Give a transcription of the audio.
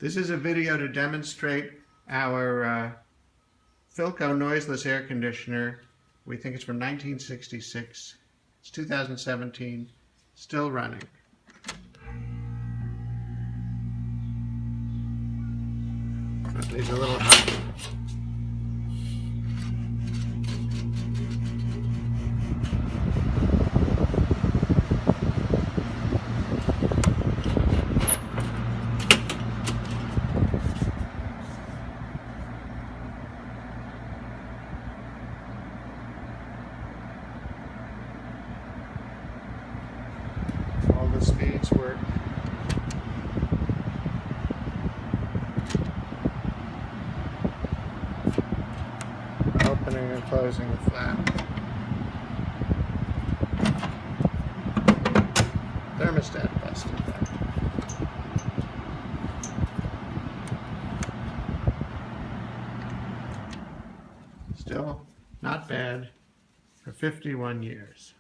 This is a video to demonstrate our Philco Noiseless air conditioner. We think it's from 1966. It's 2017, still running. These are a little hot. All the speeds work. Opening and closing the flap. Thermostat busted there. Still not bad for 51 years.